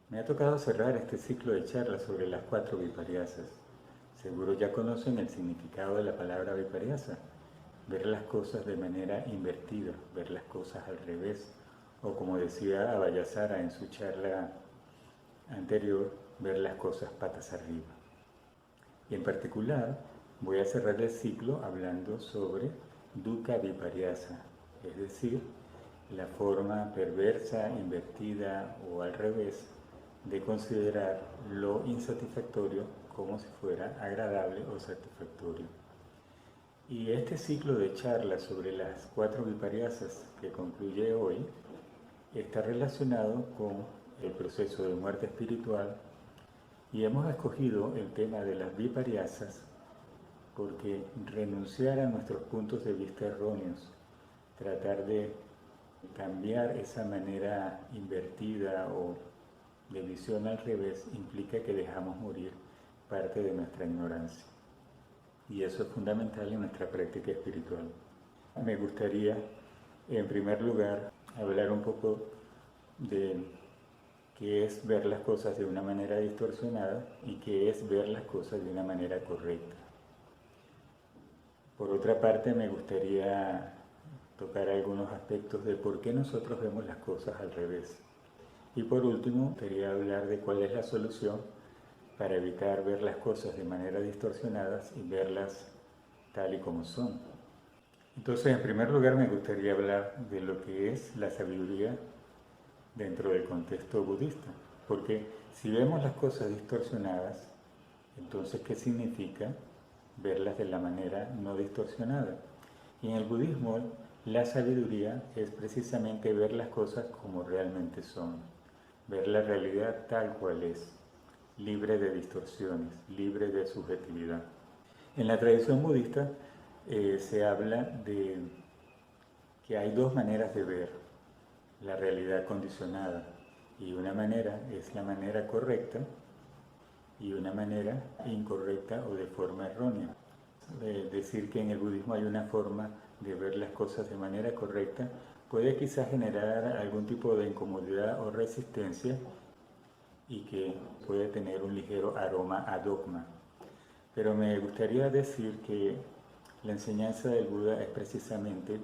Me ha tocado cerrar este ciclo de charlas sobre las cuatro viparyasas. Seguro ya conocen el significado de la palabra viparyasa: ver las cosas de manera invertida, ver las cosas al revés, o como decía Avallasara en su charla anterior, ver las cosas patas arriba. Y en particular voy a cerrar el ciclo hablando sobre dukkha viparyasa, es decir, la forma perversa, invertida o al revés de considerar lo insatisfactorio como si fuera agradable o satisfactorio. Y este ciclo de charlas sobre las cuatro viparyasas que concluye hoy está relacionado con el proceso de muerte espiritual, y hemos escogido el tema de las viparyasas porque renunciar a nuestros puntos de vista erróneos, tratar de cambiar esa manera invertida o de visión al revés, implica que dejamos morir parte de nuestra ignorancia. Y eso es fundamental en nuestra práctica espiritual. Me gustaría, en primer lugar, hablar un poco de qué es ver las cosas de una manera distorsionada y qué es ver las cosas de una manera correcta. Por otra parte, me gustaría tocar algunos aspectos de por qué nosotros vemos las cosas al revés. Y por último, quería hablar de cuál es la solución para evitar ver las cosas de manera distorsionadas y verlas tal y como son. Entonces, en primer lugar, me gustaría hablar de lo que es la sabiduría dentro del contexto budista. Porque si vemos las cosas distorsionadas, entonces, ¿qué significa verlas de la manera no distorsionada? Y en el budismo, la sabiduría es precisamente ver las cosas como realmente son, ver la realidad tal cual es, libre de distorsiones, libre de subjetividad. En la tradición budista se habla de que hay dos maneras de ver la realidad condicionada, y una manera es la manera correcta y una manera incorrecta o de forma errónea. Decir que en el budismo hay una forma de ver las cosas de manera correcta puede quizás generar algún tipo de incomodidad o resistencia y que puede tener un ligero aroma a dogma. Pero me gustaría decir que la enseñanza del Buda es precisamente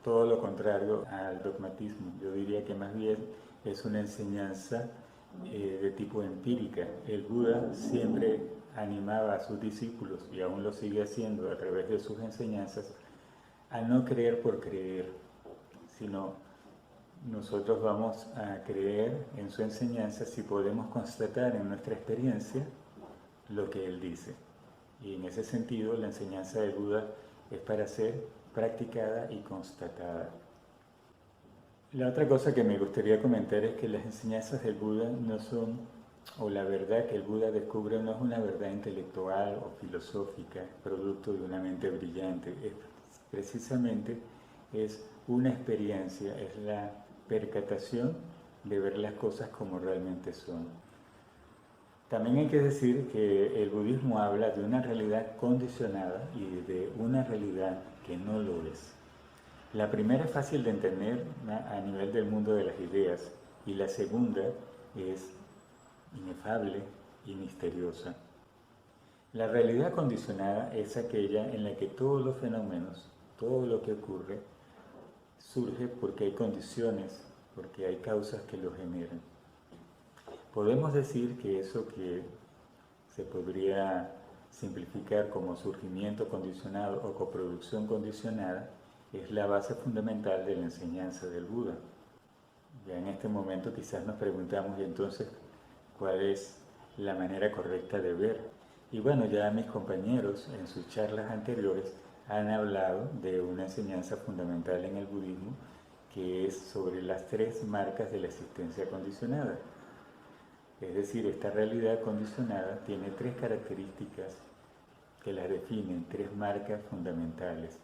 todo lo contrario al dogmatismo. Yo diría que más bien es una enseñanza de tipo empírica. El Buda siempre animaba a sus discípulos, y aún lo sigue haciendo a través de sus enseñanzas, a no creer por creer, sino nosotros vamos a creer en su enseñanza si podemos constatar en nuestra experiencia lo que él dice. Y en ese sentido, la enseñanza del Buda es para ser practicada y constatada. La otra cosa que me gustaría comentar es que las enseñanzas del Buda no son, o la verdad que el Buda descubre no es una verdad intelectual o filosófica, producto de una mente brillante. Precisamente es una experiencia, es la percatación de ver las cosas como realmente son. También hay que decir que el budismo habla de una realidad condicionada y de una realidad que no lo es. La primera es fácil de entender a nivel del mundo de las ideas, y la segunda es inefable y misteriosa. La realidad condicionada es aquella en la que todos los fenómenos, todo lo que ocurre, surge porque hay condiciones, porque hay causas que lo generan. Podemos decir que eso que se podría simplificar como surgimiento condicionado o coproducción condicionada es la base fundamental de la enseñanza del Buda. Ya en este momento quizás nos preguntamos, y entonces, ¿cuál es la manera correcta de ver? Y bueno, ya mis compañeros en sus charlas anteriores han hablado de una enseñanza fundamental en el budismo que es sobre las tres marcas de la existencia condicionada. Es decir, esta realidad condicionada tiene tres características que las definen, tres marcas fundamentales.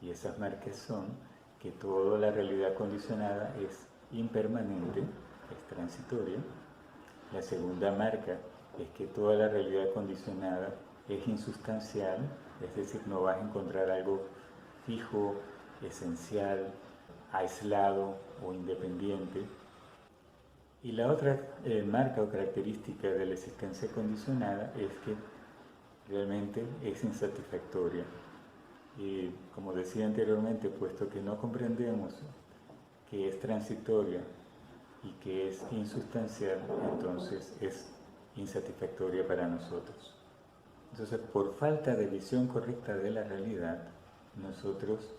Y esas marcas son que toda la realidad condicionada es impermanente, es transitoria. La segunda marca es que toda la realidad condicionada es insustancial, es decir, no vas a encontrar algo fijo, esencial, aislado o independiente. Y la otra marca o característica de la existencia condicionada es que realmente es insatisfactoria. Y como decía anteriormente, puesto que no comprendemos que es transitoria y que es insustancial, entonces es insatisfactoria para nosotros. Entonces, por falta de visión correcta de la realidad, nosotros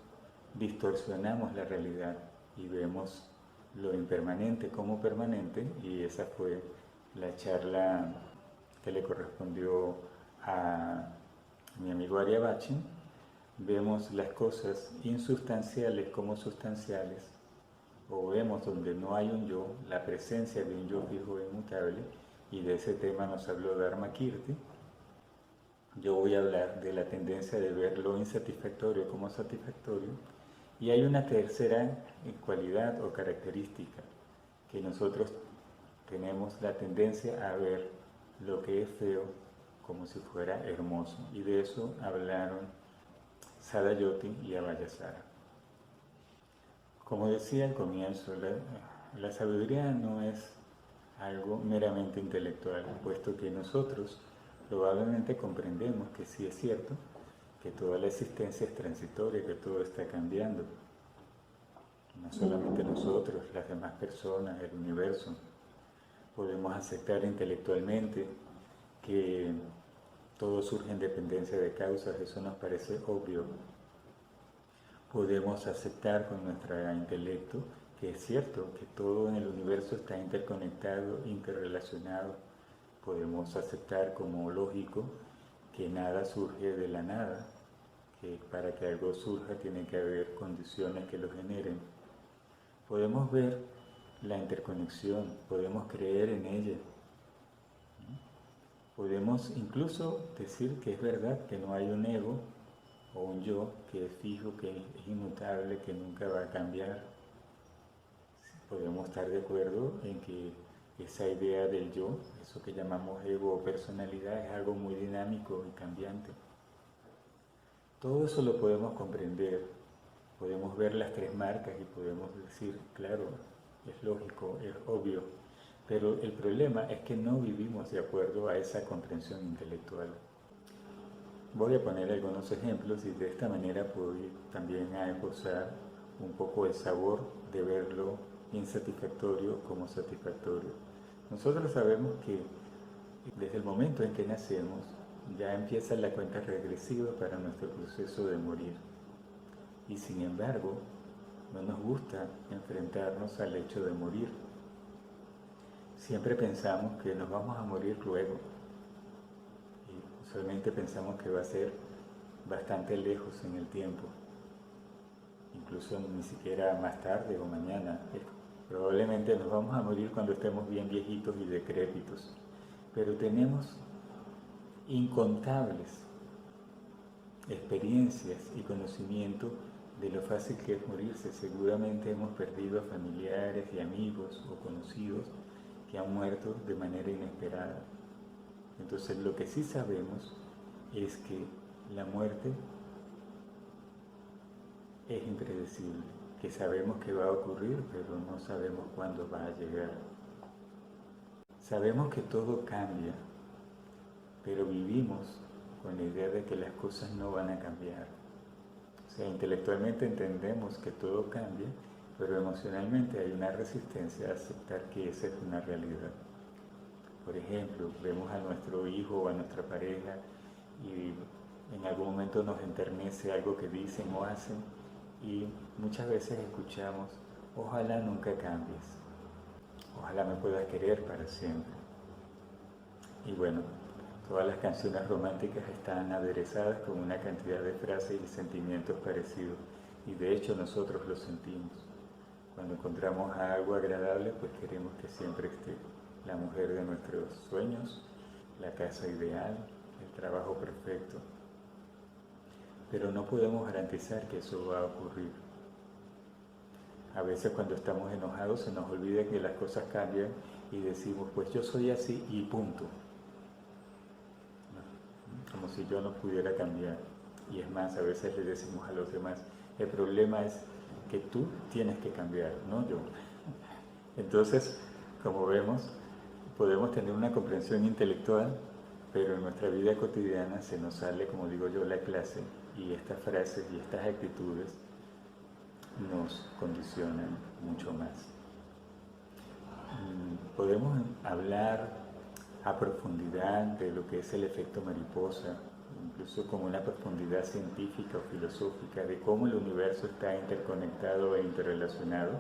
distorsionamos la realidad y vemos lo impermanente como permanente, y esa fue la charla que le correspondió a mi amigo Ariabachi. Vemos las cosas insustanciales como sustanciales, o vemos donde no hay un yo, la presencia de un yo fijo e inmutable, y de ese tema nos habló Dharmakirti. Yo voy a hablar de la tendencia de ver lo insatisfactorio como satisfactorio, y hay una tercera cualidad o característica, que nosotros tenemos la tendencia a ver lo que es feo como si fuera hermoso, y de eso hablaron Sadayoti y Avallasara. Como decía al comienzo, la sabiduría no es algo meramente intelectual, puesto que nosotros probablemente comprendemos que sí es cierto, que toda la existencia es transitoria, que todo está cambiando. No solamente nosotros, las demás personas, el universo. Podemos aceptar intelectualmente que todo surge en dependencia de causas, eso nos parece obvio. Podemos aceptar con nuestro intelecto que es cierto, que todo en el universo está interconectado, interrelacionado. Podemos aceptar como lógico que nada surge de la nada, que para que algo surja tiene que haber condiciones que lo generen. Podemos ver la interconexión, podemos creer en ella. Podemos incluso decir que es verdad, que no hay un ego o un yo que es fijo, que es inmutable, que nunca va a cambiar. Podemos estar de acuerdo en que esa idea del yo, eso que llamamos ego o personalidad, es algo muy dinámico y cambiante. Todo eso lo podemos comprender, podemos ver las tres marcas y podemos decir, claro, es lógico, es obvio, pero el problema es que no vivimos de acuerdo a esa comprensión intelectual. Voy a poner algunos ejemplos y de esta manera puedo ir también a esbozar un poco el sabor de verlo insatisfactorio como satisfactorio. Nosotros sabemos que desde el momento en que nacemos ya empieza la cuenta regresiva para nuestro proceso de morir. Y sin embargo, no nos gusta enfrentarnos al hecho de morir. Siempre pensamos que nos vamos a morir luego. Y usualmente pensamos que va a ser bastante lejos en el tiempo. Incluso ni siquiera más tarde o mañana. Probablemente nos vamos a morir cuando estemos bien viejitos y decrépitos. Pero tenemos incontables experiencias y conocimiento de lo fácil que es morirse. Seguramente hemos perdido a familiares y amigos o conocidos que han muerto de manera inesperada. Entonces lo que sí sabemos es que la muerte es impredecible, que sabemos que va a ocurrir, pero no sabemos cuándo va a llegar. Sabemos que todo cambia, pero vivimos con la idea de que las cosas no van a cambiar. O sea, intelectualmente entendemos que todo cambia, pero emocionalmente hay una resistencia a aceptar que esa es una realidad. Por ejemplo, vemos a nuestro hijo o a nuestra pareja y en algún momento nos enternece algo que dicen o hacen y muchas veces escuchamos, ojalá nunca cambies, ojalá me puedas querer para siempre. Y bueno, todas las canciones románticas están aderezadas con una cantidad de frases y sentimientos parecidos, y de hecho nosotros lo sentimos. Cuando encontramos algo agradable, pues queremos que siempre esté la mujer de nuestros sueños, la casa ideal, el trabajo perfecto. Pero no podemos garantizar que eso va a ocurrir. A veces cuando estamos enojados se nos olvida que las cosas cambian y decimos, pues yo soy así y punto. Como si yo no pudiera cambiar. Y es más, a veces le decimos a los demás, el problema es que tú tienes que cambiar, no yo. Entonces, como vemos, podemos tener una comprensión intelectual, pero en nuestra vida cotidiana se nos sale, como digo yo, la clase, y estas frases y estas actitudes nos condicionan mucho más. Podemos hablar a profundidad de lo que es el efecto mariposa, incluso con una profundidad científica o filosófica de cómo el universo está interconectado e interrelacionado,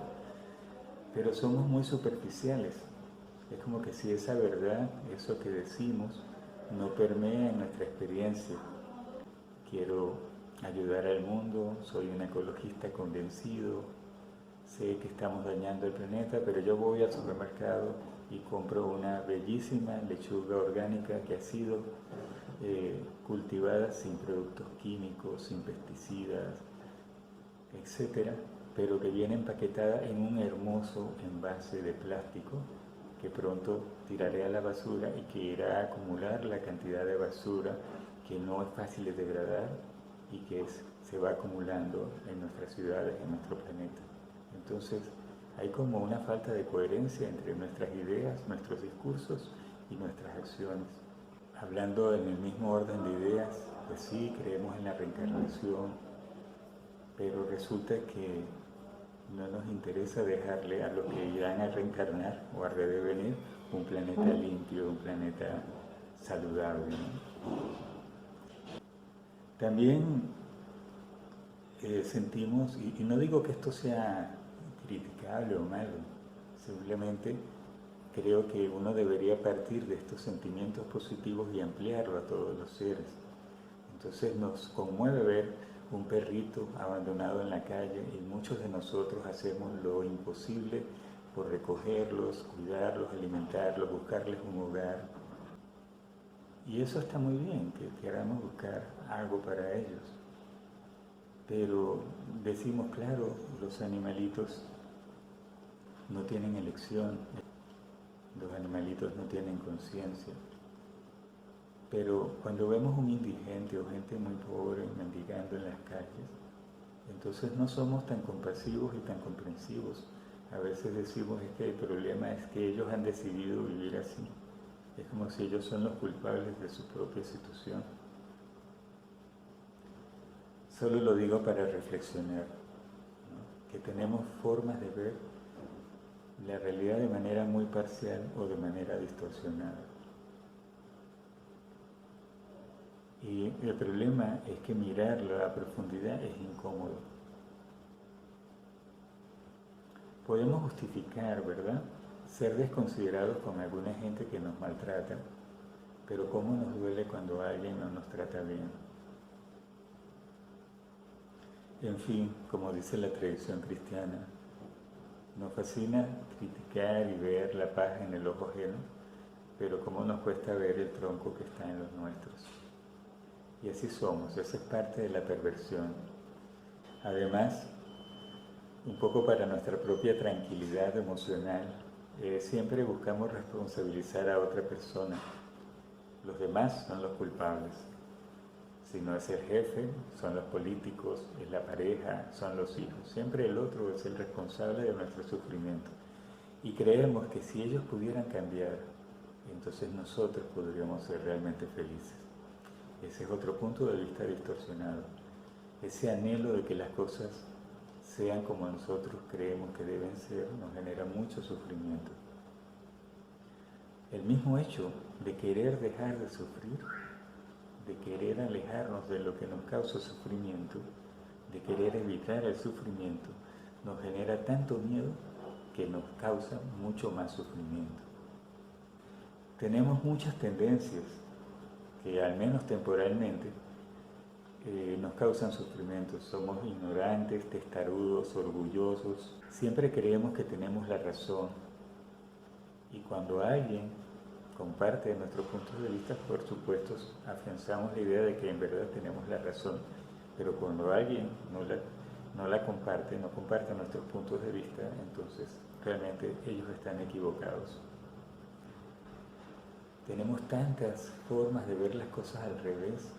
pero somos muy superficiales. Es como que si esa verdad, eso que decimos, no permea en nuestra experiencia. Quiero ayudar al mundo, soy un ecologista convencido, sé que estamos dañando el planeta, pero yo voy al supermercado y compro una bellísima lechuga orgánica que ha sido cultivada sin productos químicos, sin pesticidas, etcétera, pero que viene empaquetada en un hermoso envase de plástico que pronto tiraré a la basura y que irá a acumular la cantidad de basura que no es fácil de degradar y que se va acumulando en nuestras ciudades, en nuestro planeta. Entonces, hay como una falta de coherencia entre nuestras ideas, nuestros discursos y nuestras acciones. Hablando en el mismo orden de ideas, pues sí, creemos en la reencarnación, pero resulta que no nos interesa dejarle a los que irán a reencarnar o a redevenir un planeta limpio, un planeta saludable, ¿no? También sentimos, y no digo que esto sea criticable o malo, simplemente creo que uno debería partir de estos sentimientos positivos y ampliarlo a todos los seres. Entonces nos conmueve ver un perrito abandonado en la calle y muchos de nosotros hacemos lo imposible por recogerlos, cuidarlos, alimentarlos, buscarles un hogar. Y eso está muy bien, que queramos buscar algo para ellos. Pero decimos, claro, los animalitos no tienen elección, los animalitos no tienen conciencia. Pero cuando vemos un indigente o gente muy pobre mendigando en las calles, entonces no somos tan compasivos y tan comprensivos. A veces decimos es que el problema es que ellos han decidido vivir así. Es como si ellos son los culpables de su propia situación. Solo lo digo para reflexionar, ¿no? Que tenemos formas de ver la realidad de manera muy parcial o de manera distorsionada. Y el problema es que mirarlo a profundidad es incómodo. Podemos justificar, ¿verdad?, ser desconsiderados con alguna gente que nos maltrata, pero cómo nos duele cuando alguien no nos trata bien. En fin, como dice la tradición cristiana, nos fascina criticar y ver la paja en el ojo ajeno, pero cómo nos cuesta ver el tronco que está en los nuestros. Y así somos, esa es parte de la perversión. Además, un poco para nuestra propia tranquilidad emocional, siempre buscamos responsabilizar a otra persona. Los demás son los culpables. Si no es el jefe, son los políticos, es la pareja, son los hijos. Siempre el otro es el responsable de nuestro sufrimiento. Y creemos que si ellos pudieran cambiar, entonces nosotros podríamos ser realmente felices. Ese es otro punto de vista distorsionado. Ese anhelo de que las cosas sean como nosotros creemos que deben ser nos genera mucho sufrimiento. El mismo hecho de querer dejar de sufrir, de querer alejarnos de lo que nos causa sufrimiento, de querer evitar el sufrimiento, nos genera tanto miedo que nos causa mucho más sufrimiento. Tenemos muchas tendencias que al menos temporalmente nos causan sufrimiento. Somos ignorantes, testarudos, orgullosos. Siempre creemos que tenemos la razón. Y cuando alguien comparte nuestros puntos de vista, por supuesto, afianzamos la idea de que en verdad tenemos la razón. Pero cuando alguien no la comparte, no comparte nuestros puntos de vista, entonces realmente ellos están equivocados. Tenemos tantas formas de ver las cosas al revés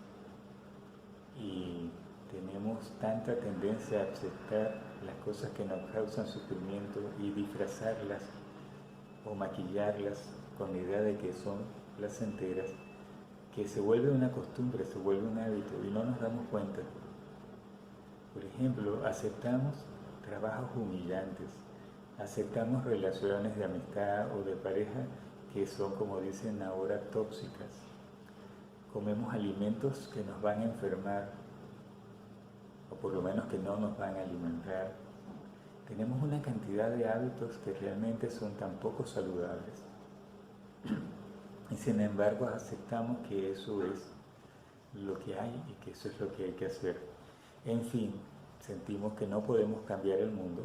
y tenemos tanta tendencia a aceptar las cosas que nos causan sufrimiento y disfrazarlas o maquillarlas con la idea de que son placenteras, que se vuelve una costumbre, se vuelve un hábito y no nos damos cuenta. Por ejemplo, aceptamos trabajos humillantes, aceptamos relaciones de amistad o de pareja que son, como dicen ahora, tóxicas. Comemos alimentos que nos van a enfermar, o por lo menos que no nos van a alimentar. Tenemos una cantidad de hábitos que realmente son tan poco saludables. Y sin embargo aceptamos que eso es lo que hay y que eso es lo que hay que hacer. En fin, sentimos que no podemos cambiar el mundo,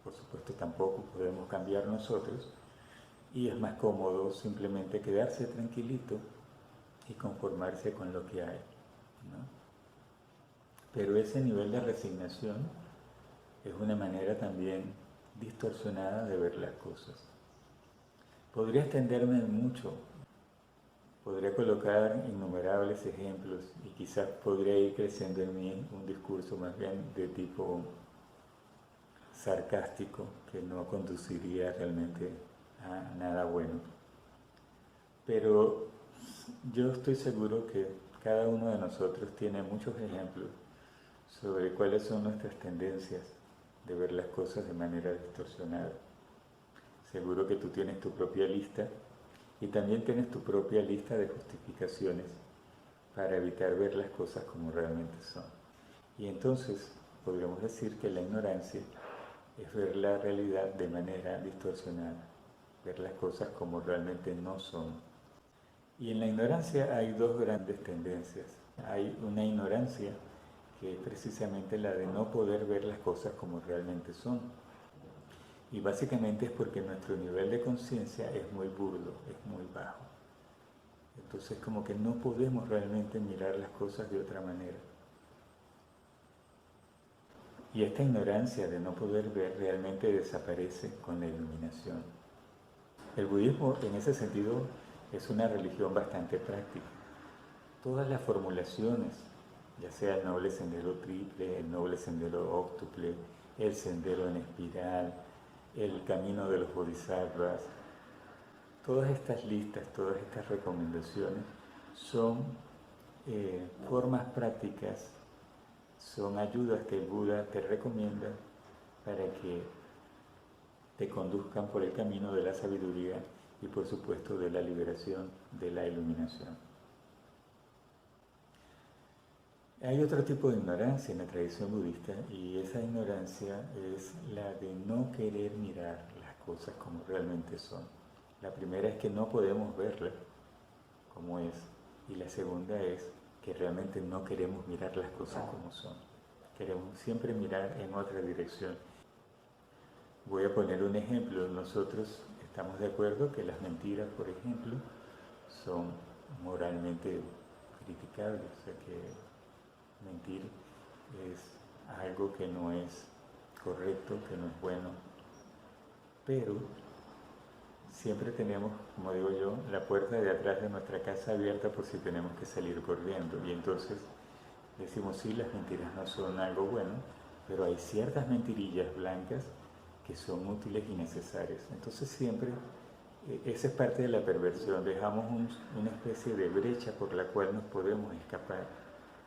por supuesto tampoco podemos cambiar nosotros, y es más cómodo simplemente quedarse tranquilito y conformarse con lo que hay, ¿no? Pero ese nivel de resignación es una manera también distorsionada de ver las cosas. Podría extenderme mucho, podría colocar innumerables ejemplos y quizás podría ir creciendo en mí un discurso más bien de tipo sarcástico que no conduciría realmente a nada bueno. Pero yo estoy seguro que cada uno de nosotros tiene muchos ejemplos sobre cuáles son nuestras tendencias de ver las cosas de manera distorsionada. Seguro que tú tienes tu propia lista y también tienes tu propia lista de justificaciones para evitar ver las cosas como realmente son. Y entonces podríamos decir que la ignorancia es ver la realidad de manera distorsionada, ver las cosas como realmente no son. Y en la ignorancia hay dos grandes tendencias. Hay una ignorancia que es precisamente la de no poder ver las cosas como realmente son. Y básicamente es porque nuestro nivel de conciencia es muy burdo, es muy bajo. Entonces como que no podemos realmente mirar las cosas de otra manera. Y esta ignorancia de no poder ver realmente desaparece con la iluminación. El budismo en ese sentido es una religión bastante práctica. Todas las formulaciones, ya sea el noble sendero triple, el noble sendero óctuple, el sendero en espiral, el camino de los bodhisattvas, todas estas listas, todas estas recomendaciones son formas prácticas, son ayudas que el Buda te recomienda para que te conduzcan por el camino de la sabiduría y por supuesto de la liberación, de la iluminación. Hay otro tipo de ignorancia en la tradición budista y esa ignorancia es la de no querer mirar las cosas como realmente son. La primera es que no podemos verlas como es y la segunda es que realmente no queremos mirar las cosas como son. Queremos siempre mirar en otra dirección. Voy a poner un ejemplo. Nosotros estamos de acuerdo que las mentiras, por ejemplo, son moralmente criticables, o sea que mentir es algo que no es correcto, que no es bueno, pero siempre tenemos, como digo yo, la puerta de atrás de nuestra casa abierta por si tenemos que salir corriendo. Y entonces decimos, sí, las mentiras no son algo bueno, pero hay ciertas mentirillas blancas que son útiles y necesarias. Entonces siempre, esa es parte de la perversión, dejamos una especie de brecha por la cual nos podemos escapar.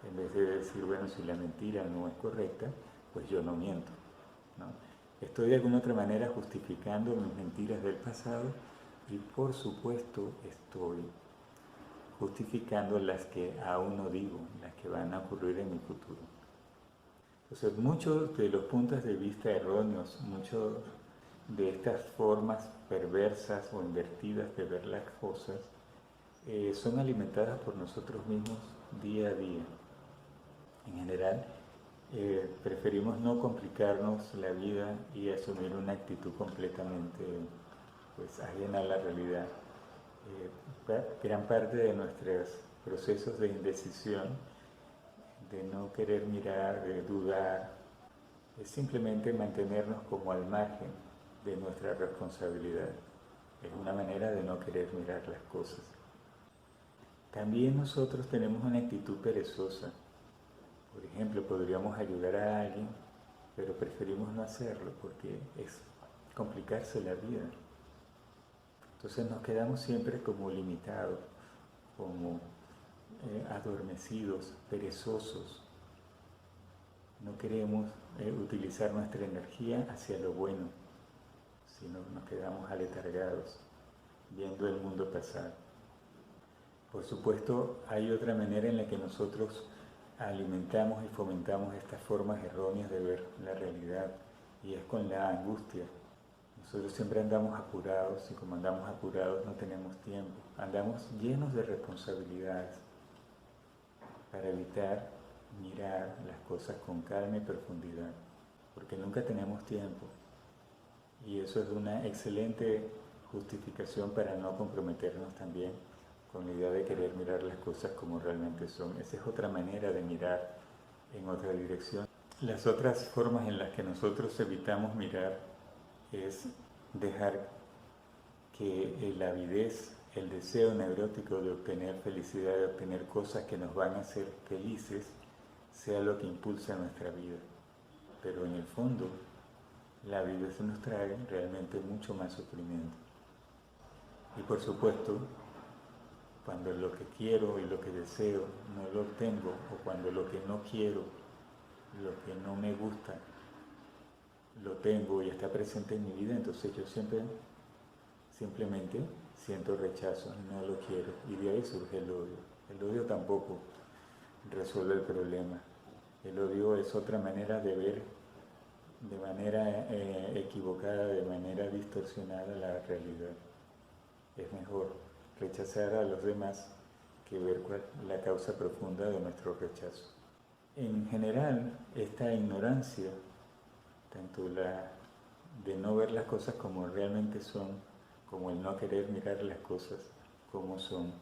En vez de decir, bueno, si la mentira no es correcta, pues yo no miento, ¿no? Estoy de alguna otra manera justificando mis mentiras del pasado y por supuesto estoy justificando las que aún no digo, las que van a ocurrir en mi futuro. Entonces, muchos de los puntos de vista erróneos, muchas de estas formas perversas o invertidas de ver las cosas, son alimentadas por nosotros mismos día a día. En general, preferimos no complicarnos la vida y asumir una actitud completamente ajena a la realidad. Gran parte de nuestros procesos de indecisión, de no querer mirar, de dudar, es simplemente mantenernos como al margen de nuestra responsabilidad. Es una manera de no querer mirar las cosas. También nosotros tenemos una actitud perezosa. Por ejemplo, podríamos ayudar a alguien, pero preferimos no hacerlo porque es complicarse la vida. Entonces nos quedamos siempre como limitados, como adormecidos, perezosos. No queremos utilizar nuestra energía hacia lo bueno, sino nos quedamos aletargados, viendo el mundo pasar. Por supuesto, hay otra manera en la que nosotros alimentamos y fomentamos estas formas erróneas de ver la realidad, y es con la angustia. Nosotros siempre andamos apurados, y como andamos apurados no tenemos tiempo. Andamos llenos de responsabilidades para evitar mirar las cosas con calma y profundidad, porque nunca tenemos tiempo. Y eso es una excelente justificación para no comprometernos también con la idea de querer mirar las cosas como realmente son. Esa es otra manera de mirar en otra dirección. Las otras formas en las que nosotros evitamos mirar es dejar que la avidez, el deseo neurótico de obtener felicidad, de obtener cosas que nos van a hacer felices, sea lo que impulsa nuestra vida. Pero en el fondo, la avidez nos trae realmente mucho más sufrimiento. Y por supuesto, cuando lo que quiero y lo que deseo no lo obtengo, o cuando lo que no quiero, lo que no me gusta, lo tengo y está presente en mi vida, entonces yo simplemente siento rechazo, no lo quiero, y de ahí surge el odio. El odio tampoco resuelve el problema. El odio es otra manera de ver de manera equivocada, de manera distorsionada la realidad. Es mejor rechazar a los demás que ver cuál es la causa profunda de nuestro rechazo. En general, esta ignorancia, tanto la de no ver las cosas como realmente son, como el no querer mirar las cosas como son,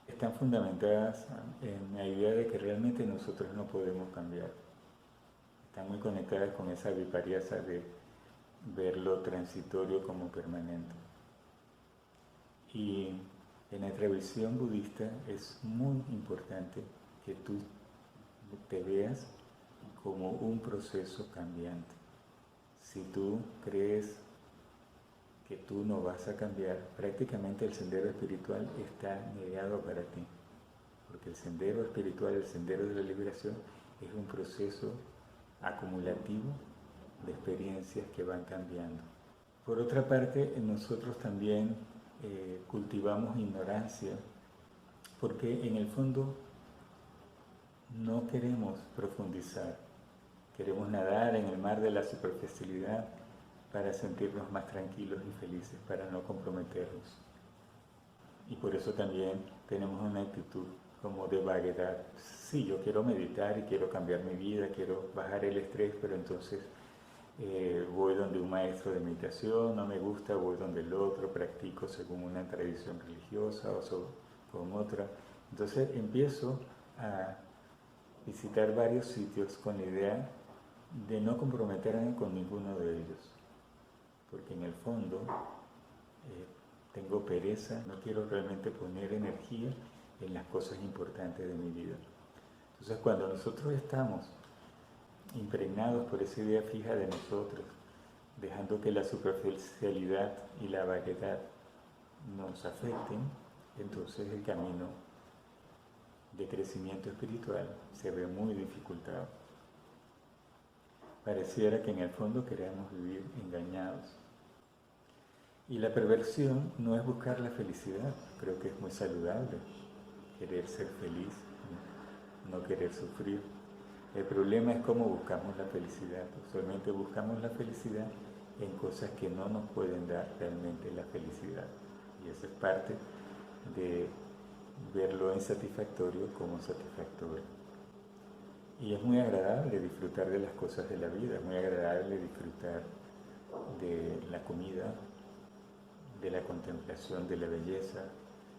están fundamentadas en la idea de que realmente nosotros no podemos cambiar. Están muy conectadas con esa vipariyasa de ver lo transitorio como permanente. Y en la tradición budista es muy importante que tú te veas como un proceso cambiante. Si tú crees que tú no vas a cambiar, prácticamente el sendero espiritual está negado para ti. Porque el sendero espiritual, el sendero de la liberación, es un proceso acumulativo de experiencias que van cambiando. Por otra parte, nosotros también cultivamos ignorancia, porque en el fondo no queremos profundizar, queremos nadar en el mar de la superficialidad para sentirnos más tranquilos y felices, para no comprometernos. Y por eso también tenemos una actitud como de vaguedad. Sí, yo quiero meditar y quiero cambiar mi vida, quiero bajar el estrés, pero entonces voy donde un maestro de meditación, no me gusta, voy donde el otro, practico según una tradición religiosa o con otra. Entonces empiezo a visitar varios sitios con la idea de no comprometerme con ninguno de ellos, porque en el fondo tengo pereza, no quiero realmente poner energía en las cosas importantes de mi vida. Entonces cuando nosotros estamos impregnados por esa idea fija de nosotros, dejando que la superficialidad y la vaguedad nos afecten, entonces el camino de crecimiento espiritual se ve muy dificultado. Pareciera que en el fondo queremos vivir engañados. Y la perversión no es buscar la felicidad, creo que es muy saludable querer ser feliz, no querer sufrir. El problema es cómo buscamos la felicidad. Usualmente buscamos la felicidad en cosas que no nos pueden dar realmente la felicidad. Y eso es parte de ver lo insatisfactorio como satisfactorio. Y es muy agradable disfrutar de las cosas de la vida, es muy agradable disfrutar de la comida, de la contemplación de la belleza.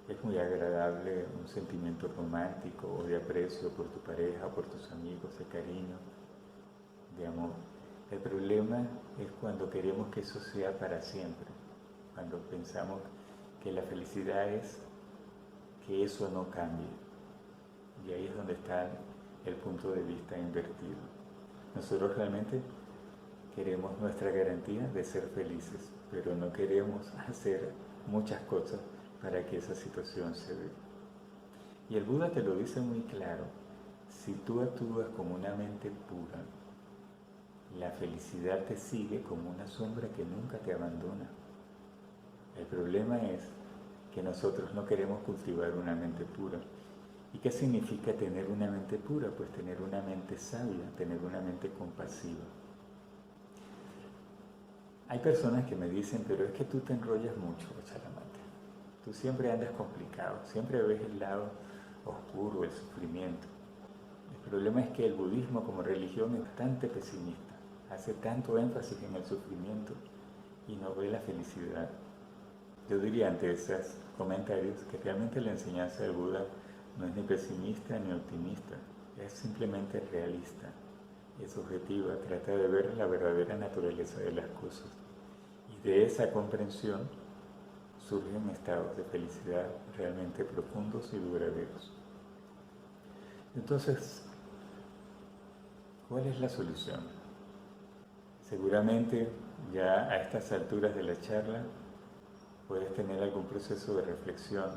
Es muy agradable un sentimiento romántico o de aprecio por tu pareja, por tus amigos, de cariño, de amor. El problema es cuando queremos que eso sea para siempre, cuando pensamos que la felicidad es que eso no cambie. Y ahí es donde está el punto de vista invertido. Nosotros realmente queremos nuestra garantía de ser felices, pero no queremos hacer muchas cosas para que esa situación se dé. Y el Buda te lo dice muy claro: si tú actúas con una mente pura, la felicidad te sigue como una sombra que nunca te abandona. El problema es que nosotros no queremos cultivar una mente pura. ¿Y qué significa tener una mente pura? Pues tener una mente sabia, tener una mente compasiva. Hay personas que me dicen: pero es que tú te enrollas mucho, Chalamante. Tú siempre andas complicado, siempre ves el lado oscuro, el sufrimiento. El problema es que el budismo como religión es bastante pesimista, hace tanto énfasis en el sufrimiento y no ve la felicidad. Yo diría ante esos comentarios que realmente la enseñanza del Buda no es ni pesimista ni optimista, es simplemente realista, es objetiva, trata de ver la verdadera naturaleza de las cosas. Y de esa comprensión surgen estados de felicidad realmente profundos y duraderos. Entonces, ¿cuál es la solución? Seguramente ya a estas alturas de la charla puedes tener algún proceso de reflexión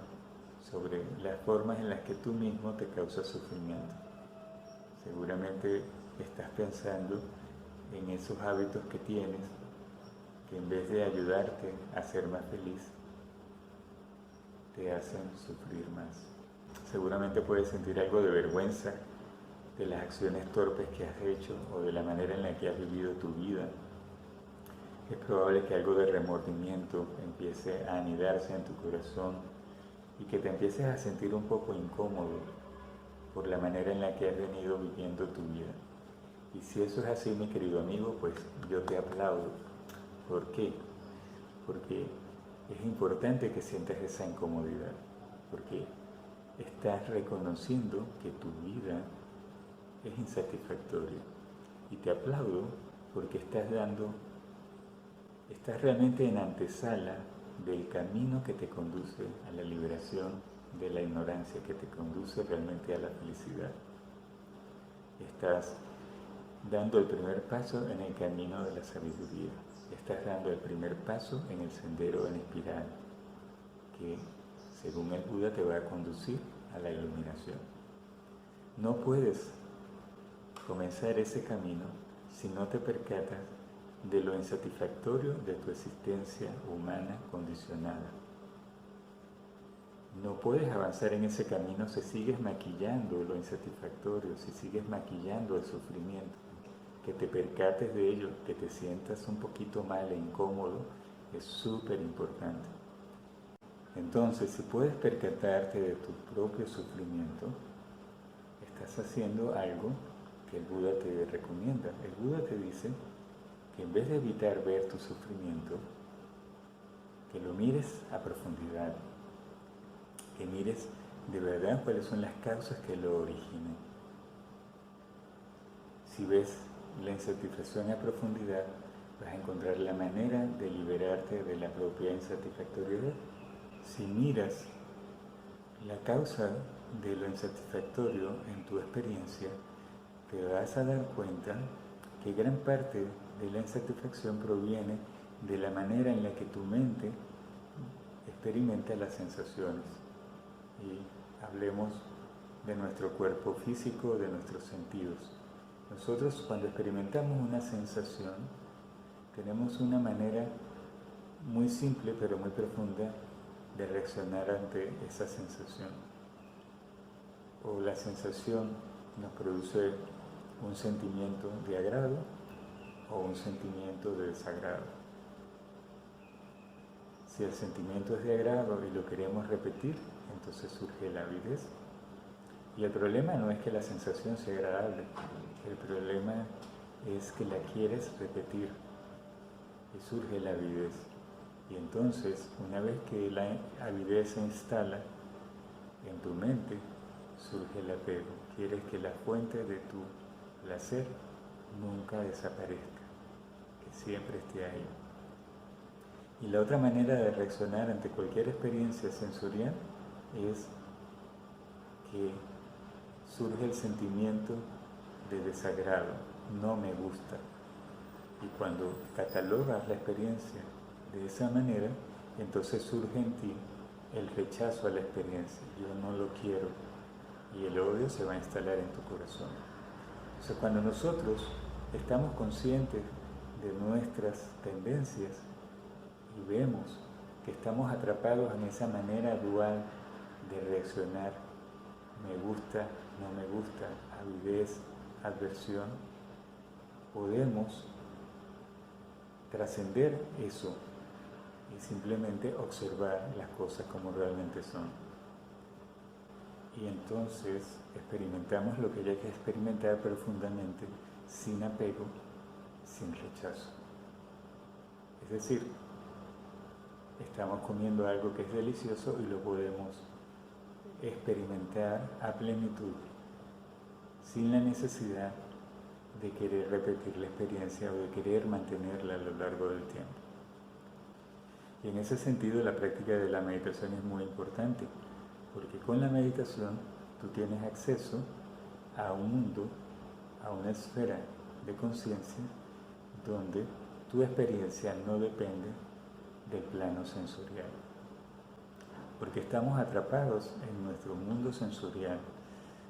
sobre las formas en las que tú mismo te causas sufrimiento. Seguramente estás pensando en esos hábitos que tienes que en vez de ayudarte a ser más feliz, te hacen sufrir más. Seguramente puedes sentir algo de vergüenza de las acciones torpes que has hecho o de la manera en la que has vivido tu vida. Es probable que algo de remordimiento empiece a anidarse en tu corazón y que te empieces a sentir un poco incómodo por la manera en la que has venido viviendo tu vida. Y si eso es así, mi querido amigo, pues yo te aplaudo. ¿Por qué? Porque es importante que sientas esa incomodidad, porque estás reconociendo que tu vida es insatisfactoria. Y te aplaudo porque estás realmente en antesala del camino que te conduce a la liberación de la ignorancia, que te conduce realmente a la felicidad. Estás dando el primer paso en el camino de la sabiduría. Estás dando el primer paso en el sendero en espiral, que según el Buda te va a conducir a la iluminación. No puedes comenzar ese camino si no te percatas de lo insatisfactorio de tu existencia humana condicionada. No puedes avanzar en ese camino si sigues maquillando lo insatisfactorio, si sigues maquillando el sufrimiento. Que te percates de ello, que te sientas un poquito mal e incómodo, es súper importante. Entonces, si puedes percatarte de tu propio sufrimiento, estás haciendo algo que el Buda te recomienda. El Buda te dice que en vez de evitar ver tu sufrimiento, que lo mires a profundidad, que mires de verdad cuáles son las causas que lo originan. Si ves la insatisfacción a profundidad, vas a encontrar la manera de liberarte de la propia insatisfactoriedad. Si miras la causa de lo insatisfactorio en tu experiencia, te vas a dar cuenta que gran parte de la insatisfacción proviene de la manera en la que tu mente experimenta las sensaciones. Y hablemos de nuestro cuerpo físico, de nuestros sentidos. Nosotros cuando experimentamos una sensación, tenemos una manera muy simple pero muy profunda de reaccionar ante esa sensación. O la sensación nos produce un sentimiento de agrado o un sentimiento de desagrado. Si el sentimiento es de agrado y lo queremos repetir, entonces surge la avidez. Y el problema no es que la sensación sea agradable, el problema es que la quieres repetir y surge la avidez. Y entonces, una vez que la avidez se instala en tu mente, surge el apego. Quieres que la fuente de tu placer nunca desaparezca, que siempre esté ahí. Y la otra manera de reaccionar ante cualquier experiencia sensorial es que surge el sentimiento de desagrado, no me gusta. Y cuando catalogas la experiencia de esa manera, entonces surge en ti el rechazo a la experiencia. Yo no lo quiero. Y el odio se va a instalar en tu corazón. Entonces, cuando nosotros estamos conscientes de nuestras tendencias y vemos que estamos atrapados en esa manera dual de reaccionar, me gusta, no me gusta, avidez, adversión, podemos trascender eso y simplemente observar las cosas como realmente son. Y entonces experimentamos lo que hay que experimentar profundamente, sin apego, sin rechazo. Es decir, estamos comiendo algo que es delicioso y lo podemos experimentar a plenitud, sin la necesidad de querer repetir la experiencia o de querer mantenerla a lo largo del tiempo. Y en ese sentido la práctica de la meditación es muy importante, porque con la meditación tú tienes acceso a un mundo, a una esfera de conciencia donde tu experiencia no depende del plano sensorial. Porque estamos atrapados en nuestro mundo sensorial.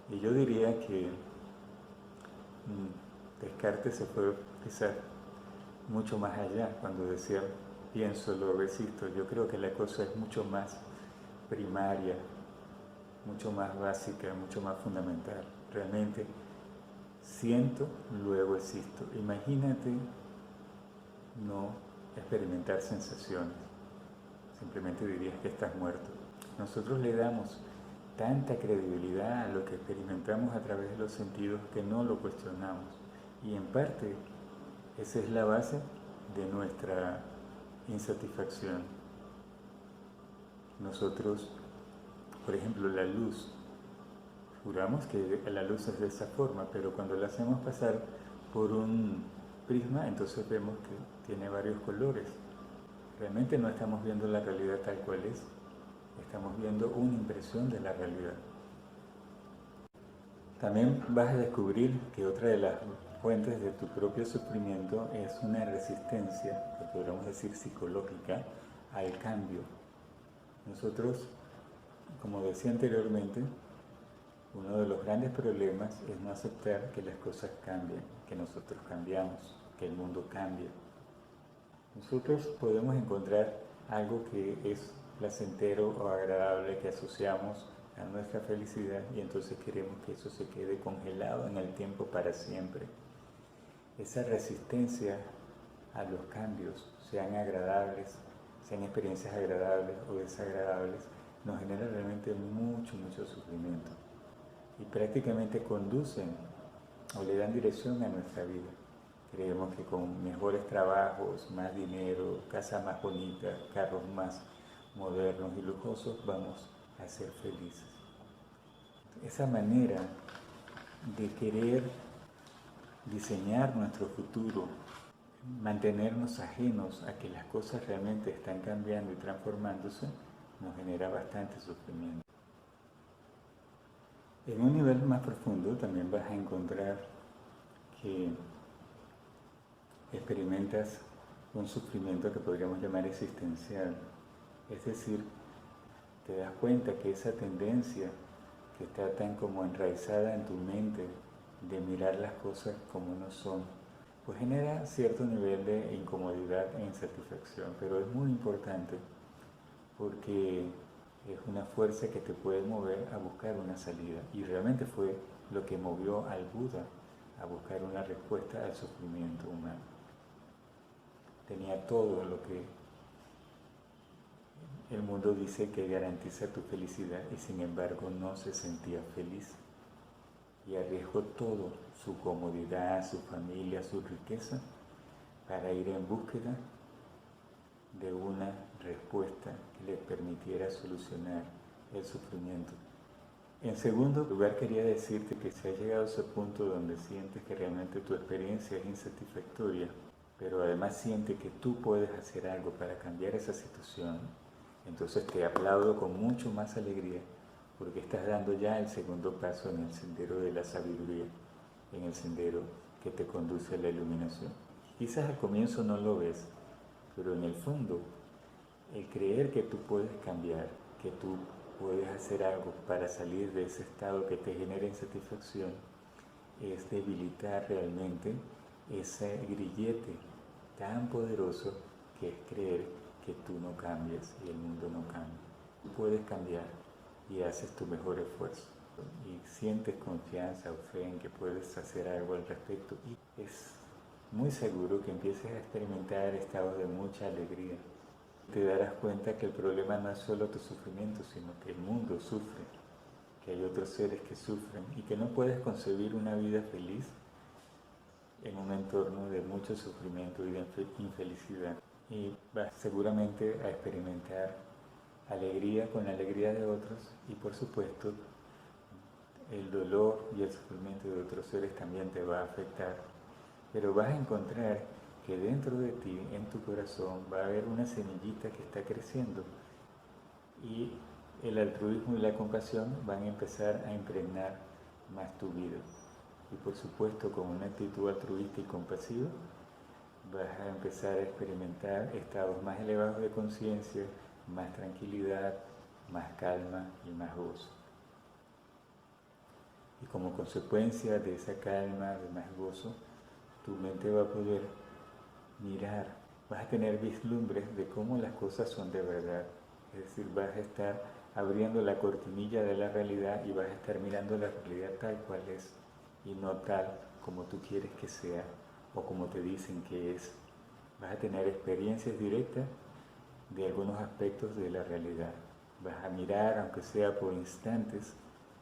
Y yo diría que Descartes se fue quizás mucho más allá cuando decía pienso, lo resisto. Yo creo que la cosa es mucho más primaria, mucho más básica, mucho más fundamental. Realmente siento, luego existo. Imagínate no experimentar sensaciones. Simplemente dirías que estás muerto. Nosotros le damos tanta credibilidad a lo que experimentamos a través de los sentidos que no lo cuestionamos. Y en parte esa es la base de nuestra insatisfacción. Nosotros, por ejemplo, la luz, juramos que la luz es de esa forma, pero cuando la hacemos pasar por un prisma, entonces vemos que tiene varios colores. Realmente no estamos viendo la realidad tal cual es, estamos viendo una impresión de la realidad. También vas a descubrir que otra de las fuentes de tu propio sufrimiento es una resistencia, que podríamos decir psicológica, al cambio. Nosotros, como decía anteriormente, uno de los grandes problemas es no aceptar que las cosas cambien, que nosotros cambiamos, que el mundo cambia. Nosotros podemos encontrar algo que es placentero o agradable que asociamos a nuestra felicidad y entonces queremos que eso se quede congelado en el tiempo para siempre. Esa resistencia a los cambios, sean agradables, sean experiencias agradables o desagradables, nos genera realmente mucho sufrimiento y prácticamente conducen o le dan dirección a nuestra vida. Creemos que con mejores trabajos, más dinero, casa más bonita, carros más modernos y lujosos vamos a ser felices. Esa manera de querer diseñar nuestro futuro, mantenernos ajenos a que las cosas realmente están cambiando y transformándose, nos genera bastante sufrimiento. En un nivel más profundo también vas a encontrar que experimentas un sufrimiento que podríamos llamar existencial. Es decir, te das cuenta que esa tendencia que está tan como enraizada en tu mente de mirar las cosas como no son, pues genera cierto nivel de incomodidad e insatisfacción, pero es muy importante porque es una fuerza que te puede mover a buscar una salida y realmente fue lo que movió al Buda a buscar una respuesta al sufrimiento humano. Tenía todo lo que el mundo dice que garantiza tu felicidad y sin embargo no se sentía feliz y arriesgó todo, su comodidad, su familia, su riqueza, para ir en búsqueda de una respuesta que le permitiera solucionar el sufrimiento. En segundo lugar, quería decirte que si has llegado a ese punto donde sientes que realmente tu experiencia es insatisfactoria, pero además sientes que tú puedes hacer algo para cambiar esa situación, entonces te aplaudo con mucho más alegría porque estás dando ya el segundo paso en el sendero de la sabiduría, en el sendero que te conduce a la iluminación. Quizás al comienzo no lo ves, pero en el fondo El creer que tú puedes cambiar, que tú puedes hacer algo para salir de ese estado que te genera insatisfacción, es debilitar realmente ese grillete tan poderoso que es creer que tú no cambias y el mundo no cambia. Tú puedes cambiar y haces tu mejor esfuerzo y sientes confianza o fe en que puedes hacer algo al respecto y es muy seguro que empieces a experimentar estados de mucha alegría. Te darás cuenta que el problema no es solo tu sufrimiento, sino que el mundo sufre, que hay otros seres que sufren y que no puedes concebir una vida feliz en un entorno de mucho sufrimiento y de infelicidad. Y vas seguramente a experimentar alegría con la alegría de otros y por supuesto el dolor y el sufrimiento de otros seres también te va a afectar. Pero vas a encontrar que dentro de ti, en tu corazón, va a haber una semillita que está creciendo y el altruismo y la compasión van a empezar a impregnar más tu vida. Y por supuesto, con una actitud altruista y compasiva, vas a empezar a experimentar estados más elevados de conciencia, más tranquilidad, más calma y más gozo. Y como consecuencia de esa calma, de más gozo, tu mente va a poder mirar, vas a tener vislumbres de cómo las cosas son de verdad. Es decir, vas a estar abriendo la cortinilla de la realidad y vas a estar mirando la realidad tal cual es y no tal como tú quieres que sea o como te dicen que es. Vas a tener experiencias directas de algunos aspectos de la realidad. Vas a mirar, aunque sea por instantes,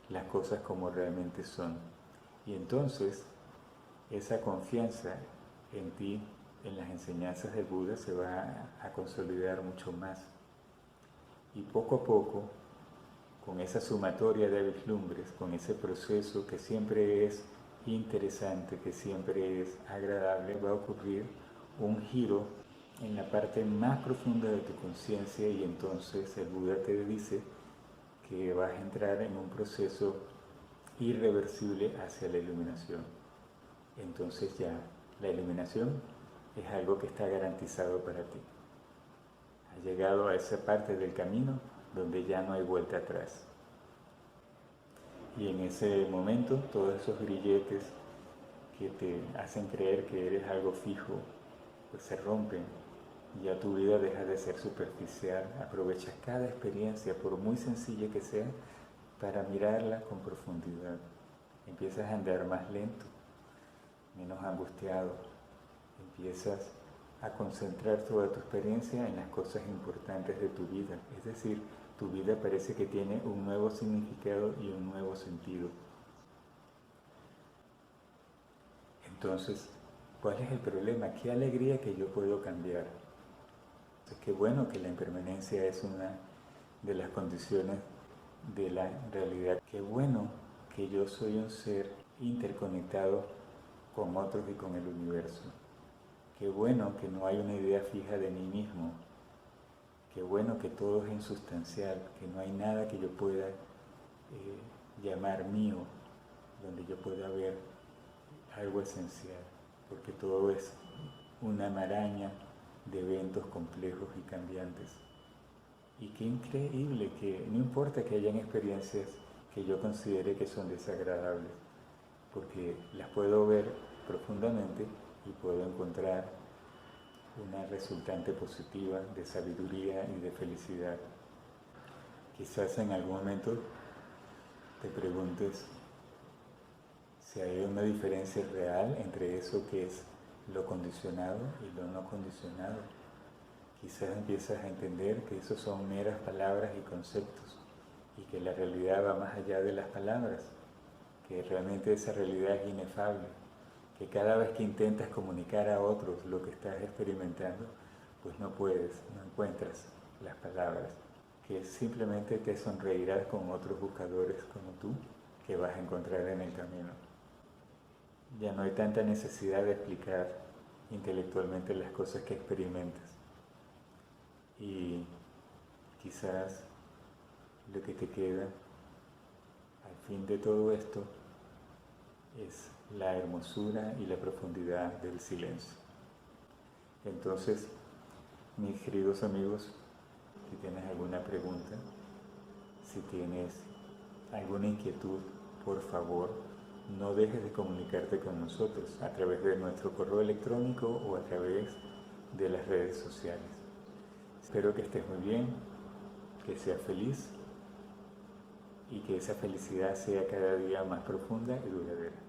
las cosas como realmente son. Y entonces, esa confianza en ti, en las enseñanzas del Buda, se va a consolidar mucho más. Y poco a poco, con esa sumatoria de vislumbres, con ese proceso que siempre es interesante, que siempre es agradable, va a ocurrir un giro en la parte más profunda de tu conciencia y entonces el Buda te dice que vas a entrar en un proceso irreversible hacia la iluminación. Entonces ya la iluminación es algo que está garantizado para ti. Has llegado a esa parte del camino donde ya no hay vuelta atrás. Y en ese momento todos esos grilletes que te hacen creer que eres algo fijo, pues se rompen. Ya tu vida deja de ser superficial, aprovechas cada experiencia, por muy sencilla que sea, para mirarla con profundidad. Empiezas a andar más lento, menos angustiado, empiezas a concentrar toda tu experiencia en las cosas importantes de tu vida. Es decir, tu vida parece que tiene un nuevo significado y un nuevo sentido. Entonces, ¿cuál es el problema? ¿Qué alegría que yo puedo cambiar? Qué bueno que la impermanencia es una de las condiciones de la realidad. Qué bueno que yo soy un ser interconectado con otros y con el universo. Qué bueno que no hay una idea fija de mí mismo. Qué bueno que todo es insustancial, que no hay nada que yo pueda llamar mío, donde yo pueda ver algo esencial, porque todo es una maraña de eventos complejos y cambiantes. Y qué increíble que no importa que hayan experiencias que yo considere que son desagradables, porque las puedo ver profundamente y puedo encontrar una resultante positiva de sabiduría y de felicidad. Quizás en algún momento te preguntes si hay una diferencia real entre eso que es lo condicionado y lo no condicionado. Quizás empiezas a entender que esos son meras palabras y conceptos y que la realidad va más allá de las palabras, que realmente esa realidad es inefable, que cada vez que intentas comunicar a otros lo que estás experimentando, pues no puedes, no encuentras las palabras, que simplemente te sonreirás con otros buscadores como tú que vas a encontrar en el camino. Ya no hay tanta necesidad de explicar intelectualmente las cosas que experimentas. Y quizás lo que te queda al fin de todo esto es la hermosura y la profundidad del silencio. Entonces, mis queridos amigos, Si tienes alguna pregunta, si tienes alguna inquietud, por favor, no dejes de comunicarte con nosotros a través de nuestro correo electrónico o a través de las redes sociales. Espero que estés muy bien, que seas feliz y que esa felicidad sea cada día más profunda y duradera.